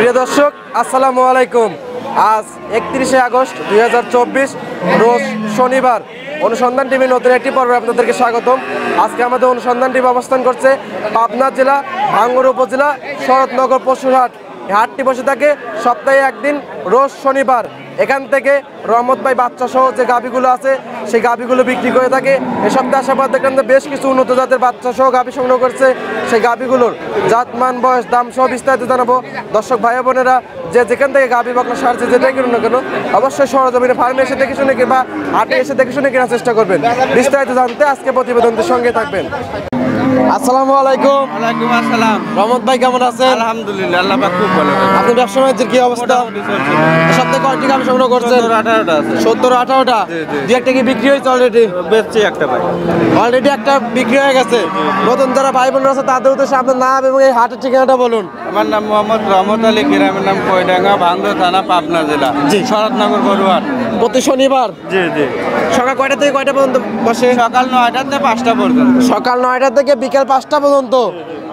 প্রিয় দর্শক আসসালামু আলাইকুম। আজ 31শে আগস্ট 2024 রোজ শনিবার। অনুসন্ধান টিভি নতুন একটি পর্বে আপনাদেরকে স্বাগতম। আজকে আমাদের অনুসন্ধান টিভি অবস্থান করছে পাবনা জেলা ভাঙ্গুড়া উপজেলা শরৎনগর পশুরহাট। হাটটি বসে থাকে সপ্তাহে একদিন রোজ শনিবার। এখান থেকে রহমত ভাই বাচ্চা সহ যে গাভীগুলো আছে সেই গাভীগুলো বিক্রি করে থাকে। এ সপ্তাহে আসার পর দেখলাম বেশ কিছু উন্নত জাতের বাচ্চা সহ গাভী সংগ্রহ করছে। সেই গাভীগুলোর জাতমান, বয়স, দাম সহ বিস্তারিত জানাবো। দর্শক ভাই বোনেরা যে যেখান থেকে গাভী বকনা সারছে যেটাই কিনুন না কেন অবশ্যই সরজমিনে ফার্মে এসে দেখে শুনে কিংবা হাটে এসে দেখে শুনে কেনার চেষ্টা করবেন। বিস্তারিত জানতে আজকে প্রতিবেদনটির সঙ্গে থাকবেন। আসসালামু আলাইকুম। ওয়ালাইকুম আসসালাম। রহমত ভাই কেমন আছেন? আলহামদুলিল্লাহ, আল্লাহ পাক খুব ভালো। আপনি ব্যবসা বাণিজ্যের কি অবস্থা? সপ্তাহে কয়টি গাভী সংগ্রহ করছেন? 17-18টা আছে। 17-18টা। দুই একটা কি বিক্রি হয়েছে অলরেডি? বেচছি একটা ভাই। অলরেডি একটা বিক্রি হয়ে গেছে। নতুন যারা ভাই বোনরা আছে তাদের উদ্দেশ্যে আপনার নাম এবং এই হাটের ঠিকানাটা বলুন। আমার নাম মোহাম্মদ রহমত আলী, গ্রামের নাম কয়ডাঙ্গা, ভাঙ্গুড়া থানা, পাবনা জেলা, শরৎনগর বড়ুয়ার। প্রতি শনিবার জি জি। সকাল কয়টা থেকে কয়টা পর্যন্ত বসে? সকাল 9টা থেকে 5টা পর্যন্ত। সকাল 9টা থেকে বিকেল 5টা পর্যন্ত।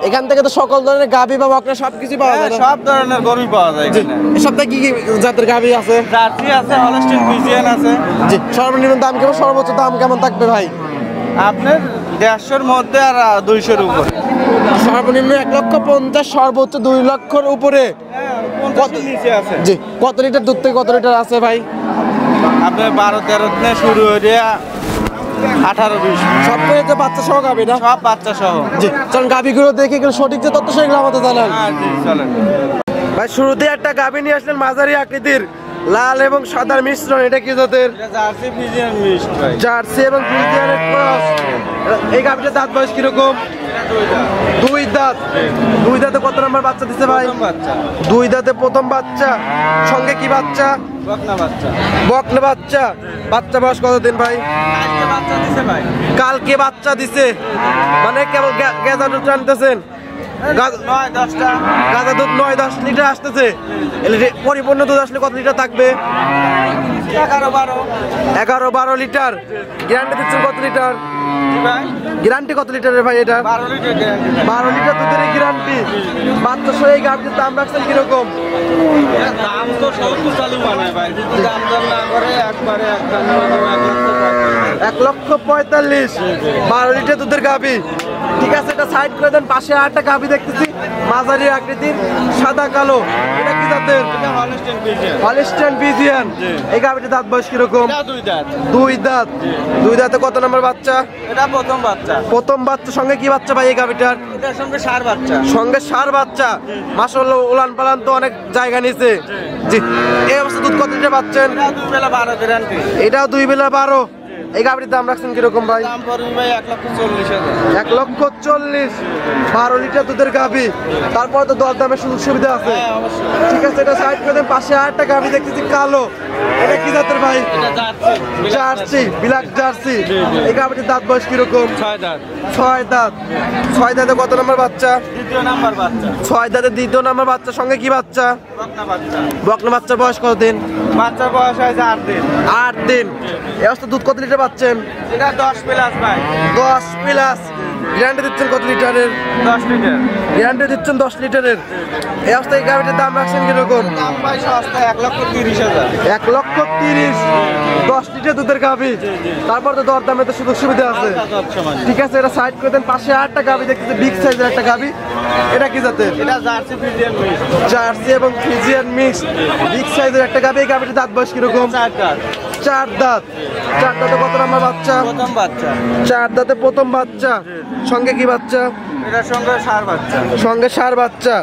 এখান থেকে তো সকল ধরনের গাভী বা বকনা সবকিছু পাওয়া যায়। সব ধরনের গরুই পাওয়া যায় এখানে। এই সপ্তাহে কি কি জাতের গাভী আছে? জার্সি আছে, হলস্টিন ফ্রিজিয়ান আছে। জি। সর্বনিম্ন দাম কেমন, সর্বোচ্চ দাম কেমন থাকবে ভাই? আপনার 150-র মধ্যে আর 200-র উপরে। সর্বনিম্ন 1,50,000, সর্বোচ্চ 2 লক্ষের উপরে। কত নিচে আছে? জি। কত লিটার দুধ থেকে কত লিটার আছে ভাই? আপনার 12-13 থেকে শুরু হয়ে 18-20। সব পেয়েছে বাচ্চা সহ গাভী না? সব বাচ্চা সহ। জি। চলুন গাভীগুলো দেখে এগুলো সঠিক যে তথ্য সেগুলো আমাদের জানান। হ্যাঁ জি, চলেন। ভাই শুরুতে একটা গাভী নিয়ে আসলেন মাঝারি আকৃতির, লাল এবং সাদার মিশ্রণ। এটা কি জাতের? এটা জার্সি ফ্রিজিয়ান মিক্সড ভাই। জার্সি এবং ফ্রিজিয়ানের ক্রস। এই গাভীটার দাঁত বয়স কিরকম? দুই দাঁত। দুই দাঁতে কত নম্বর বাচ্চা দিচ্ছে ভাই? প্রথম বাচ্চা। দুই দাঁতে প্রথম বাচ্চা। সঙ্গে কি বাচ্চা? বকনা বাচ্চা। বকনা বাচ্চা। বাচ্চা বয়স কতদিন ভাই? আজকে বাচ্চা দিছে ভাই। কালকে বাচ্চা দিছে। মানে কেবল গেজা দুধ টানতেছেন? 9-10টা। গাঁদা দুধ 9-10 লিটার আসতেছে। পরিপূর্ণ দুধ আসলে কত লিটার থাকবে? 11-12 লিটার। গ্যারান্টি দিচ্ছেন কত লিটার? ভাই গ্যারান্টি কত লিটারের ভাই এটা? 12 লিটার গ্যারান্টি। 12 লিটার দুধের গ্যারান্টি। বাচ্চা সহ এই গাভীর দাম রাখছেন কিরকম? দাম তো সব চালু মানে ভাই, যদি দাম না করে একবারে একদম 1,45,000। 12 লিটার দুধের গাভী। ঠিক আছে, এটা সাইড করে দেন। পাশে আরেকটা গাভী দেখতেছি মাঝারি আকৃতির, সাদা কালো। এটা কি জাতের? Holstein Friesian. Holstein Friesian. এই গাভীটার দাঁত বয়স কিরকম? এটা 2 দাঁত। দুই দাঁত। দুই দাঁতে কত নম্বর বাচ্চা? এটা প্রথম বাচ্চা। প্রথম বাচ্চা। সঙ্গে কি বাচ্চা ভাই এই গাভীটার? এটার সঙ্গে ষাঁড় বাচ্চা। সঙ্গে ষাঁড় বাচ্চা। মাশাআল্লাহ, উলান পালান তো অনেক জায়গা নিছে। জি। এই অবস্থা দুধ কত লিটার পাচ্ছেন? এটা 2 বেলা 12 গ্যারান্টি। এটাও 2 বেলা 12। এই গাভীর দাম রাখছেন কিরকম ভাই? দাম পড়বে ভাই 1,40,000। 1,40,000। 12 লিটার দুধের গাভী। তারপর তো দর দামের সুযোগ সুবিধা আছে। হ্যাঁ অবশ্যই। ঠিক আছে, এটা সাইড করে দেন। পাশে আরেকটা গাভী দেখতেছি কালো। এটা কি জাতের ভাই? এটা জার্সি। Jersey, black jersey. এই গাভীটির দাঁত বয়স কিরকম? 6 দাঁত। 6 দাঁত। 6 দাঁতে কত নম্বর বাচ্চা? দ্বিতীয় নাম্বার বাচ্চা। 6 দাঁতে দ্বিতীয় নম্বর বাচ্চা। সঙ্গে কি বাচ্চা? বকনা বাচ্চা। বকনা বাচ্চার বয়স কত দিন? বাচ্চার বয়স হয়েছে 8 দিন। 8 দিন। এই অবস্থা দুধ কত লিটার পাচ্ছেন? এটা 10 প্লাস ভাই। 10 প্লাস। গ্যারান্টি দিচ্ছেন কত লিটারের? 10 লিটার। গ্যারান্টি দিচ্ছেন 10 লিটারের। এই অবস্থায় এই গাভীটির দাম রাখছেন কিরকম? দাম ভাই সস্তা, 1,30,000। 1,30,000। 10 লিটার দুধের গাভী। তারপর তো দর দামে তো সুযোগ সুবিধা আছে। ঠিক আছে, এটা সাইড করে দেন। পাশে আরেকটা গাভী দেখতেছি, বিগ সাইজের একটা গাভী। এটা কি জাতের? এটা জার্সি ফ্রিজিয়ান মিক্স। জার্সি এবং ফ্রিজিয়ান মিক্স। বিগ সাইজের একটা গাভী। এই গাভীটির দাঁত বয়স কিরকম? 4 দাঁত। 4 দাঁত। 4 দাঁতে কত নম্বর বাচ্চা? প্রথম বাচ্চা। 4 দাঁতে প্রথম বাচ্চা। সঙ্গে কি বাচ্চা? এটার সঙ্গে ষাঁড় বাচ্চা। সঙ্গে ষাঁড় বাচ্চা।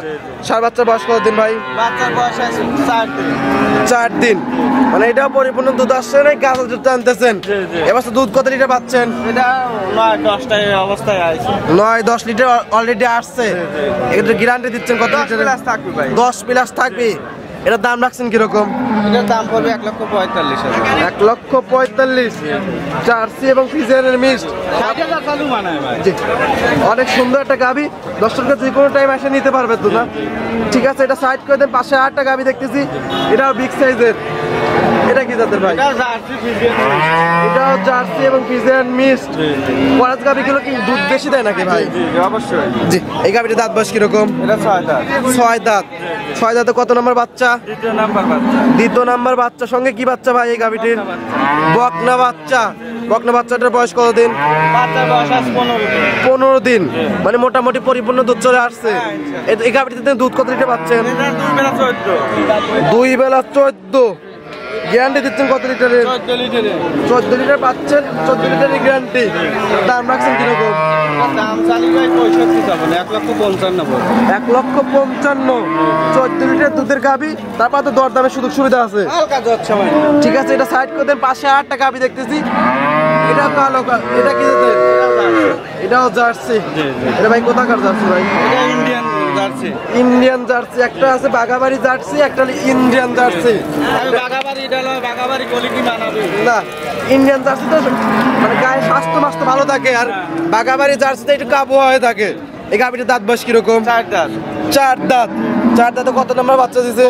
ষাঁড় বাচ্চার বয়স কতদিন ভাই? বাচ্চার বয়স আছে 4 দিন। 4 দিন। মানে এটাও পরিপূর্ণ দুধ আসছে না, গাছ দুধ আনতেছেন। এবার দুধ কত লিটার পাচ্ছেন? এটা 9-10টা অবস্থায় আছে। 9-10 লিটার অলরেডি আসছে। এটা গ্যারান্টি দিচ্ছেন কত 10 লিটার? প্লাস থাকবে ভাই। 10 প্লাস থাকবে। এটার দাম রাখছেন কিরকম? এটার দাম পড়বে 1,45,000। 1,45,000। জার্সি এবং ফ্রিজিয়ানের মিক্সড। 60,000 চালু মানায় ভাই। জি। অনেক সুন্দর একটা গাভী। দর্শকরা যে কোনো টাইম এসে নিতে পারবে তো না? ঠিক আছে, এটা সাইড করে দেন। পাশে আরেকটা গাভী দেখতেছি, এটাও বিগ সাইজের। এটা কি জাতের ভাই? এটা জার্সি ফিজিয়ান। এটা জার্সি এবং ফ্রিজিয়ান মিক্সড। করাস গাবিগুলো কি দুধ বেশি দেয় নাকি ভাই? জি অবশ্যই। জি। এই গাবিটির দাঁত বয়স কিরকম? এটা 6 দাঁত। 6 দাঁত। 6 দাঁতে কত নম্বর বাচ্চা? দ্বিতীয় নাম্বার বাচ্চা। দ্বিতীয় নাম্বার বাচ্চা। সঙ্গে কি বাচ্চা ভাই এই গাবিটির? বকনা বাচ্চা। বকনা বাচ্চাটার বয়স কতদিন? বাচ্চার বয়স আজ 15 দিন। 15 দিন। মানে মোটামুটি পরিপূর্ণ দুধ চলে আসছে। এই গাবিটিতে দুধ কত লিটার পাচ্ছেন? এটা 2 বেলা 14। 2 বেলা 14। গ্যারান্টি দিচ্ছেন কত লিটারের? 14 লিটারের। 14 লিটার পাচ্ছেন। 14 লিটারের গ্যারান্টি। দাম রাখছেন কিরকম? দাম চালি ভাই 65 যাবে না, 1,55,000 বলে। 1,55,000। 14 লিটার দুধের গাবি। তারপর তো দরদামের সুযোগ সুবিধা আছে। হালকা যাচ্ছে ভাই। ঠিক আছে, এটা সাইড করে দেন। পাশে 8টা গাবি দেখতেছি। এটা কালো। এটা কি জাতের? এটাও জার্সি। এটা ভাই কোথাকার জার্সি ভাই? এটা ইন্ডিয়ান জার্সি। Indian jersey. একটা আছে বাগাবাড়ি জার্সি, একটা হলো ইন্ডিয়ান জার্সি। আমি বাগাবাড়ি এটা হলো বাগাবাড়ি কোয়ালিটি বানাবি। না, ইন্ডিয়ান জার্সি তো মানে গায়ে স্বাস্থ্য মাস্তো ভালো থাকে, আর বাগাবাড়ি জার্সিতে একটু কাবু হয়ে থাকে। এই গাবিটির দাঁত বয়স কিরকম? 4 দাঁত। 4 দাঁত। 4 দাঁতে কত নম্বর বাচ্চা দিছে?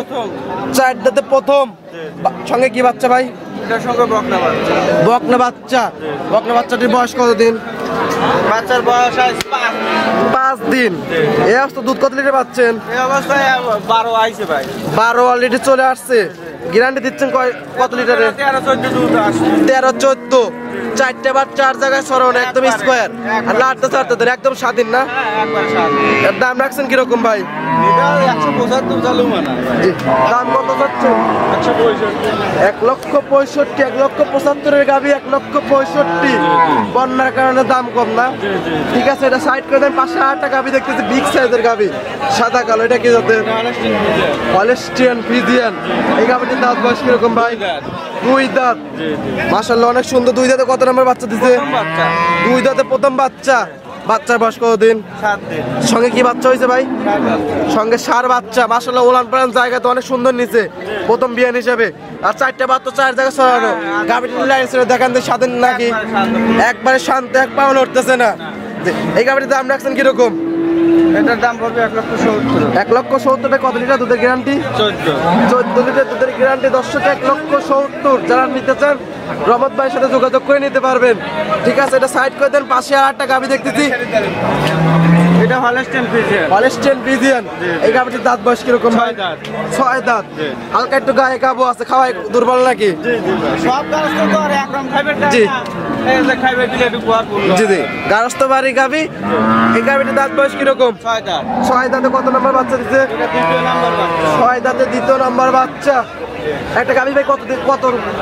4 দাঁতে প্রথম। সঙ্গে কি বাচ্চা ভাই? এটার সঙ্গে বকনা বাচ্চা। বকনা বাচ্চা। বকনা বাচ্চাটির বয়স কতদিন? বাচ্চার বয়স আজ 5 দিন। এই অবস্থা দুধ কত লিটার পাচ্ছেন? এই অবস্থায় 12 আইছে ভাই। 12 অলরেডি চলে আসছে। গ্যারান্টি দিচ্ছেন কত লিটারের? 13-14 দুধ আসছে। 13-14। 4টে বার 4 জায়গায় সরানো, একদম স্কোয়ার। আর লাটটা চারটা ধরে একদম স্বাধীন না? হ্যাঁ একবার সাত। এর দাম রাখছেন কিরকম ভাই? এটা 175 চালু মানা। জি। দাম কত চাচ্ছেন? 165। 1,65,000। 1,75,000-এর গাবি 1,65,000। বন্যার কারণে দাম কম না? ঠিক আছে, এটা সাইড করে দেন। পাশে 8টা গাবি দেখতেছি, বিগ সাইজের গাবি, সাদা কালো। এটা কি জাতের? Holstein Friesian. এই গাবিটির দাঁত বয়স কিরকম ভাই? 2 দাঁত। মাশাআল্লাহ অনেক সুন্দর। 2 দাঁতে কত নম্বর বাচ্চা দিছে? বাচ্চা 2 দাঁতে প্রথম বাচ্চা। বাচ্চার বয়স কতদিন? 7 দিন। সঙ্গে কি বাচ্চা হয়েছে ভাই? 7 দাঁত। সঙ্গে 4 বাচ্চা। মাশাআল্লাহ ওলান পালান জায়গা তো অনেক সুন্দর নিচে, প্রথম বিয়ান হিসেবে। আর 4টে বাচ্চা 4 জায়গায় সরানো। গাবিটির লাইন ছিল দেখান তো স্বাধীন নাকি? একবারে শান্ত, এক পাও নড়তেছে না। এই গাবিটির দাম রাখছেন কিরকম? এটার দাম পড়বে 1,70,000। 1,70,000। কত লিটার দুধের গ্যারান্টি? 14 লিটার দুধের গ্যারান্টি। দর্শক 1,70,000। যারা নিতে চান রহমত ভাইয়ের সাথে যোগাযোগ করে নিতে পারবেন। ঠিক আছে, এটা সাইড করে দেন। পাশে 8টা গাবি দেখতেছি। এটা হলস্টিয়ান ফ্রিজিয়ান। Holstein Friesian. এই গাবিটির দাঁত বয়স কিরকম ভাই? 6 দাঁত। 6 দাঁত। হালকা একটু গায়ে কাবু আছে। খাওয়াই দুর্বল নাকি? সব গাছ তো আর একদম খাইবে না। জি। এই যে খাইবে দিলে একটু কুয়ার পড়লো। জি জি। গারস্থ বাড়ি গাবি। এই গাবিটির দাঁত বয়স কিরকম? 6 দাঁত। 6 দাঁতে কত নম্বর বাচ্চা দিচ্ছে? এটা দ্বিতীয় নাম্বার বাচ্চা। 6 দাঁতে দ্বিতীয় নম্বর বাচ্চা। একটা গাবি ভাই কত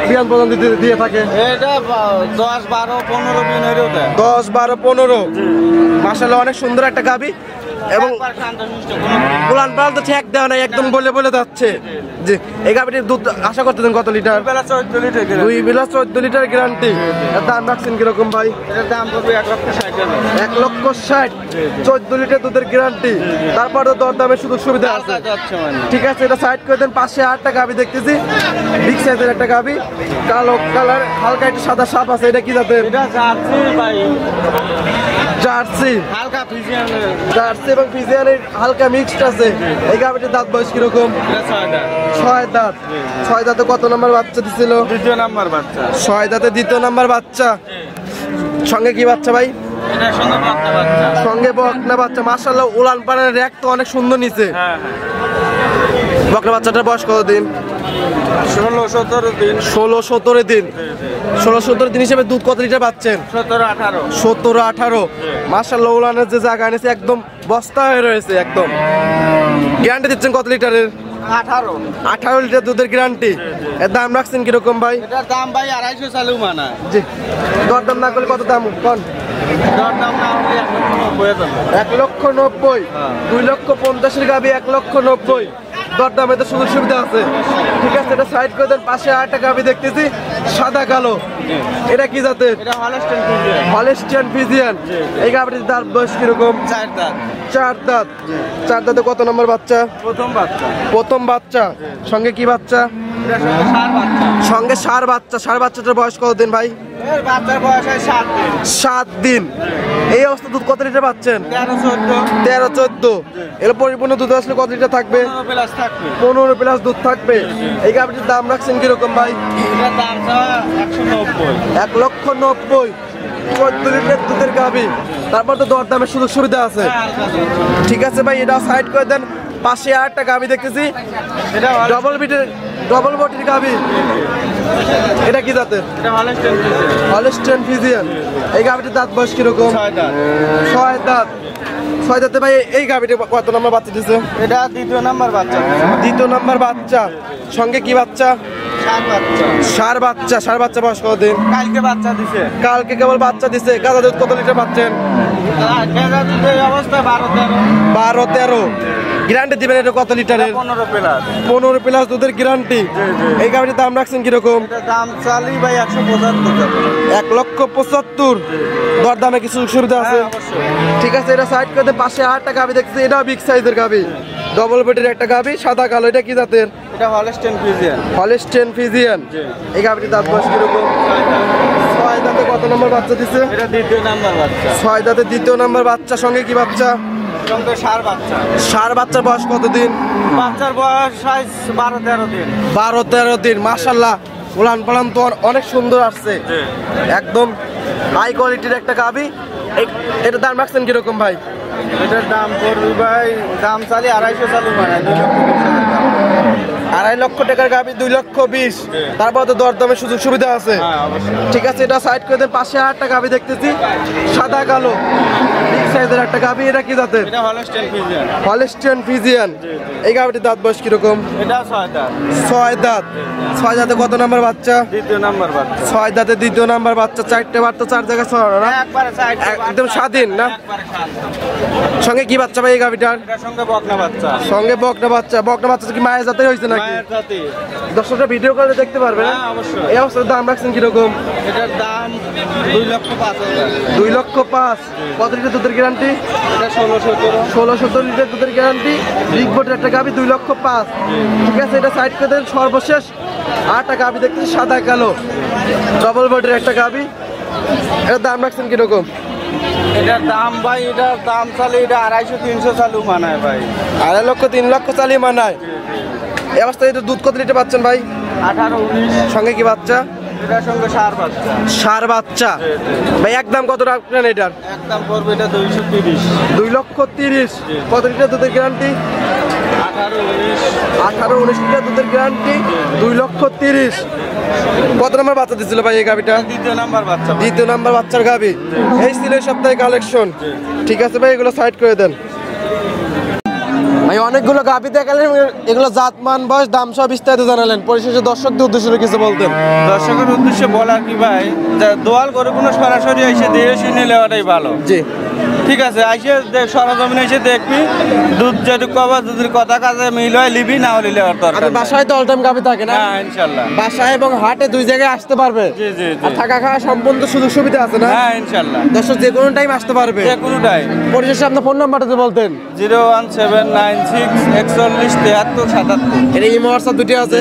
বিয়ান পর্যন্ত দিয়ে থাকে? এটা 10, 12, 15 দিন হইলো দেয়। 10, 12, 15। মাশাআল্লাহ অনেক সুন্দর একটা গাবি। এবং একবার শান্তশিষ্ট উলান পালান তো ঠেক দেওয়া নাই, একদম বলে যাচ্ছে। জি। এই গাবিটির দুধ আশা করতেছেন কত লিটার? বেলা 14 লিটার করে। 2 বেলা 14 লিটার গ্যারান্টি। এর দাম রাখছেন কিরকম ভাই? এটার দাম পড়বে 1,60,000। 1,60,000। 14 লিটার দুধের গ্যারান্টি। তারপর তো দরদামের সুযোগ সুবিধা আছে। যাচ্ছে মানে। ঠিক আছে, এটা সাইড করে দেন। পাশে 8টা গাবি দেখতেছি, বিগ সাইজের একটা গাবি, কালো কালার, হালকা একটু সাদা সাপ আছে। এটা কি জাতের? এটা জার্সি ভাই। জার্সি। হালকা ফ্রিজিয়ান। জার্সি এবং ফ্রিজিয়ানের হালকা মিক্সড আছে। এই গাবিটির দাঁত বয়স কিরকম? এটা 6 দাঁত। 6 দাঁত। 6 দাঁতে কত নম্বর বাচ্চা দিছিল? দ্বিতীয় নাম্বার বাচ্চা। 6 দাঁতে দ্বিতীয় নাম্বার বাচ্চা। সঙ্গে কি বাচ্চা ভাই? এটার সঙ্গে বকনা বাচ্চা। সঙ্গে বকনা বাচ্চা। মাশাআল্লাহ উলান পালানের র্যাক তো অনেক সুন্দর নিচে। হ্যাঁ। বকনা বাচ্চাটার বয়স কত দিন? 16-17 দিন। 16-17 দিন। 16-17 দিন হিসেবে দুধ কত লিটার পাচ্ছেন? 17-18। 17-18। মাশাআল্লাহ উলানের যে জায়গা এনেছে একদম বস্তা হয়ে রয়েছে একদম। গ্যারান্টি দিচ্ছেন কত লিটারের? 18। 18 লিটার দুধের গ্যারান্টি। এর দাম রাখছেন কিরকম ভাই? এটার দাম ভাই 250 চালু মানা। জি। দরদাম না করলে কত দাম কোন? এটার দাম না হলে 1,90,000। 2,50,000 গাবি 1,90,000। দরদামে তো সুযোগ সুবিধা আছে। ঠিক আছে, এটা সাইড করে দেন। পাশে 8টা গাবি দেখতেছি, সাদা কালো। এটা কি জাতের? এটা হলস্টিয়ান ফ্রিজিয়ান। Holstein Friesian. এই গাবিটির দাঁত বয়স কিরকম? 4 দাঁত। 4 দাঁত। 4 দাঁতে কত নম্বর বাচ্চা? প্রথম বাচ্চা। প্রথম বাচ্চা। সঙ্গে কি বাচ্চা? সঙ্গে ষাঁড় বাচ্চা। ষাঁড় বাচ্চাটার বয়স কতদিন ভাই? বাচ্চার বয়স 7 দিন। 7 দিন। এই অবস্থা দুধ কত লিটার পাচ্ছেন? 13-14। এর পরিপূর্ণ দুধ আসলে কত লিটার থাকবে? 15 প্লাস দুধ থাকবে। এই গাভিটির দাম রাখছেন কিরকম ভাই? 1,90,000। 14 লিটার দুধের গাভি, তারপর তো দরদামের সুযোগ সুবিধা আছে। ঠিক আছে ভাই, এটা সাইড করে দেন। পাশে আরেকটা গাভি দেখতেছি, ডবল বডির গাভি। এটা কি জাতের? Holstein Friesian. এই গাভিটির দাঁত বয়স কিরকম? 6 দাঁত। 6 দাঁতে ভাই এই গাভিটি কত নম্বর বাচ্চা দিছে? এটা দ্বিতীয় নাম্বার বাচ্চা। দ্বিতীয় নাম্বার বাচ্চা। সঙ্গে কি বাচ্চা? ষাঁড় বাচ্চা। ষাঁড় বাচ্চা বয়স কতদিন? কালকে বাচ্চা দিছে। কালকে কেবল বাচ্চা দিছে। গাদা দুধ কত লিটার পাচ্ছেন? অবস্থা 12-13। 12-13। গ্যারান্টি দিবেন এটা কত লিটারের? 15 প্লাস দুধের গ্যারান্টি। এই গাভিটির দাম রাখছেন কিরকম? দাম চালি ভাই 175। 1,75,000। দরদামে কিছু সুবিধা আছে? ঠিক আছে, এটা সাইড করে পাশে আরেকটা গাভি দেখতেছি, এটা বিগ সাইজের গাভি, ডবল বডির একটা গাভি, সাদা কালো। এটা কি জাতের? এটা হলস্টেইন ফ্রিজিয়ান। Holstein Friesian. এই গাভিটির দাঁত বয়স কিরকম? 6 দাঁতে কত নম্বর বাচ্চা দিছে? এটা দ্বিতীয় নাম্বার বাচ্চা। 6 দাঁতে দ্বিতীয় নাম্বার বাচ্চা। সঙ্গে কি বাচ্চা? সঙ্গে ষাঁড় বাচ্চা। ষাঁড় বাচ্চার বয়স কতদিন? বাচ্চার বয়স 12-13 দিন। 12-13 দিন। মাশাআল্লাহ, উলান পালান তো অনেক সুন্দর আসছে, একদম হাই কোয়ালিটির একটা গাভি। এটা দাম রাখছেন কিরকম ভাই? এটার দাম পড়বে ভাই, দাম চালি 250 চালু মানে 2,20,000 লক্ষ টাকার গাভি, 2,20,000। তারপর তো দরদামের সুযোগ সুবিধা আছে। ঠিক আছে, এটা সাইড করে দেন। পাশে আরেকটা গাভি দেখতেছি, সাদা কালো, বিগ সাইজের একটা গাভি। এটা কি জাতের? এটা হলস্টেইন ফ্রিজিয়ান। Holstein Friesian. এই গাভিটির দাঁত বয়স কিরকম? এটা 6 দাঁত। 6 দাঁত। 6 দাঁতে কত নাম্বার বাচ্চা? দ্বিতীয় নাম্বার বাচ্চা। 6 দাঁতে দ্বিতীয় নাম্বার বাচ্চা। 4টে বাচ্চা 4 জায়গায় ছড়ানো না? একবারে সাইড, একদম স্বাধীন না? সঙ্গে কি বাচ্চা ভাই এই গাভিটার? এটার সঙ্গে বকনা বাচ্চা। সঙ্গে বকনা বাচ্চা। বকনা বাচ্চা কি মায়ের জাতের হয়েছে নাকি? মায়ের জাতি। দর্শকরা ভিডিও করে দেখতে পারবে না? হ্যাঁ, অবশ্যই। এই অবস্থার দাম রাখছেন কিরকম? এটার দাম 2,05,000। 2,05,000। কত লিটার দুধের গ্যারান্টি? এটা 16-17। 16-17 লিটার দুধের গ্যারান্টি। বিগ বটের একটা গাভি, 2,05,000। ঠিক আছে, এটা সাইড করে দেন। সর্বশেষ আরেকটা গাভি দেখতেছি, সাদা কালো, ডবল বটের একটা গাভি। এটার দাম রাখছেন কিরকম? এটার দাম ভাই, এটার দাম চালি এটা 250-300 চালু মানায় ভাই। 2.5 লক্ষ 3 লক্ষ চালিয়ে মানায়। এই অবস্থায় এটা দুধ কত লিটার পাচ্ছেন ভাই? 18-19। সঙ্গে কি বাচ্চা? এটার সঙ্গে ষাঁড় বাচ্চা। ষাঁড় বাচ্চা। ভাই একদম কত রাখবেন এটার? একদম পড়বে এটা 230। 2,30,000। কত লিটার দুধের গ্যারান্টি? 18-19 লিটার দুধের গ্যারান্টি, 2,30,000। কত নম্বর বাচ্চা দিচ্ছিল ভাই এই গাভিটা? দ্বিতীয় নাম্বার বাচ্চা। দ্বিতীয় নাম্বার বাচ্চার গাভি। এই ছিল এই সপ্তাহে কালেকশন। ঠিক আছে ভাই, এগুলো সাইড করে দেন ভাই। অনেকগুলো গাভি দেখালেন, এগুলো জাতমান, বয়স, দাম সব বিস্তারিত জানালেন। পরিশেষে দর্শকদের উদ্দেশ্যে কিছু বলতেন? দর্শকের উদ্দেশ্যে বলার কি ভাই, দোয়াল করে কোনো সরাসরি এসে দিয়ে শুনে নেওয়াটাই ভালো। জি, ঠিক আছে, আইসে সরজমিনে এসে দেখবি, দুধ যেটুকু পাবা, দুধের কথা কাজে মিল হয় লিবি, না হলে লেওয়ার দরকার। বাসায় তো অল টাইম গাভি থাকে না? হ্যাঁ, ইনশাল্লাহ। বাসায় এবং হাটে দুই জায়গায় আসতে পারবে। জি জি জি। আর থাকা খাওয়া সম্পূর্ণ সুযোগ সুবিধা আছে না? হ্যাঁ, ইনশাল্লাহ। দর্শক যে কোনো টাইম আসতে পারবে, যে কোনো টাইম। পরিশেষে আপনার ফোন নাম্বারটা বলতেন? 017964177। এটা ইমো হোয়াটসঅ্যাপ দুটি আছে।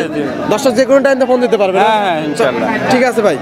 দর্শক যে কোনো টাইম ফোন দিতে পারবে। হ্যাঁ হ্যাঁ, ইনশাল্লাহ। ঠিক আছে ভাই।